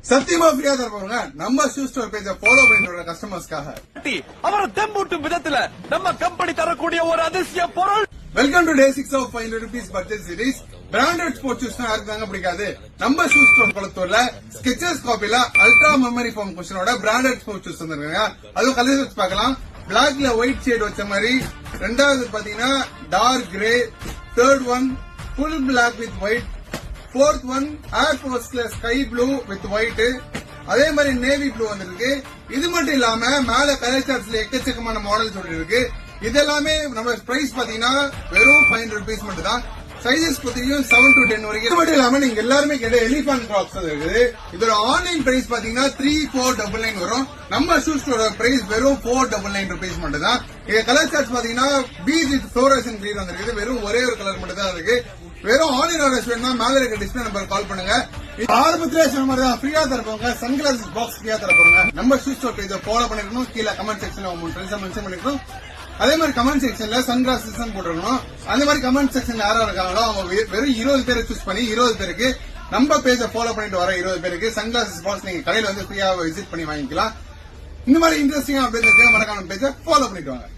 சத்தியமா ஃப்ரீயா தருவாங்க. நம்ம ஷூ ஸ்டோர் பேஜ ஃபாலோ பண்ணிட்டு கஸ்டமர்ஸ்க்காக அவரை தெம்பூட்டும் விதத்துல நம்ம கம்பெனி தரக்கூடிய ஒரு அதிசய பொருள். Welcome to day 6 of 500 rupees budget series. Branded sports shoes யாருக்காங்க பிடிக்காது? நம்ம ஷூ ஸ்டோர் குளத்தூர்ல ஸ்கெச்சர்ஸ் காப்பில அல்ட்ரா மெமரி ஃபார்ம் குஷனோட பிராண்டட் ஸ்போர்ட்ஸ் ஷூஸ் வந்திருக்காங்க. அதுவும் கலர்ஸ் பார்க்கலாம். பிளாக்ல ஒயிட் ஷேட் வச்ச மாதிரி, ரெண்டாவது பாத்தீங்கன்னா dark grey, third one full black with white, fourth one air ஃபோர்ஸ்ல ஸ்கை ப்ளூ வித் ஒயிட், அதே மாதிரி நேவி ப்ளூ வந்திருக்கு. இது மட்டும் இல்லாம மேல கலர் சார்ட்ஸ்ல எக்கச்சக்கமான மாடல் சொல்லி இருக்கு. இதெல்லாமே நம்ம பிரைஸ் பாத்தீங்கன்னா வெறும் 500 rupees மட்டும் தான். சைசஸ் பாத்தீங்கன்னா 7 to 10 வரைக்கும். இது மட்டும் இல்லாம நீங்க எல்லாருமே கேட்ட எலிஃபண்ட் கிராப்ஸ் இருக்குது. இதோட ஆன்லைன் பிரைஸ் பாத்தீங்கன்னா 3499 வரும். நம்ம ஷூ ஸ்டோரோட பிரைஸ் வெறும் 499 rupees மட்டும் தான். இது கலர் சார்ட்ஸ் பாத்தீங்கன்னா பீச் வித் ஃப்ளோரசன்ட் கிரீன் வந்திருக்கு. வெறும் ஒரே ஒரு கலர் மட்டும் தான் இருக்கு. வெறும் ஆன்லைன் ஆர்டர்ஸ் வேணும்னா மேல இருக்க டிஸ்பிளே நம்பர் கால் பண்ணுங்க. ஆரம்பத்திலே சொன்ன மாதிரி தான் ஃப்ரீயா தரப்போங்க. சன்கிளாசஸ் பாக்ஸ் ஃப்ரீயா தரப்போங்க. நம்ம ஷூ ஸ்டோர் பேஜை ஃபாலோ பண்ணிருக்கணும். கீழே கமெண்ட் செக்ஷன்ல உங்க ஃப்ரெண்ட்ஸ் மென்ஷன் பண்ணிருக்கணும். அதே மாதிரி கமெண்ட் செக்ஷன்ல சன்கிளாசஸ் போட்டுருக்கணும். அந்த மாதிரி கமெண்ட் செக்ஷன்ல யாரா இருக்காங்களோ அவங்க வெறும் 20 பேரை சூஸ் பண்ணி 20 பேருக்கு நம்ம பேஜை ஃபாலோ பண்ணிட்டு வர 20 பேருக்கு சன்கிளாசஸ் பாக்ஸ் நீங்க கடையில வந்து ஃப்ரீயா விசிட் பண்ணி வாங்கிக்கலாம். இந்த மாதிரி இன்ட்ரெஸ்டிங்கா அப்படின்னு மறக்காம பேஜை ஃபாலோ பண்ணிட்டு வாங்க.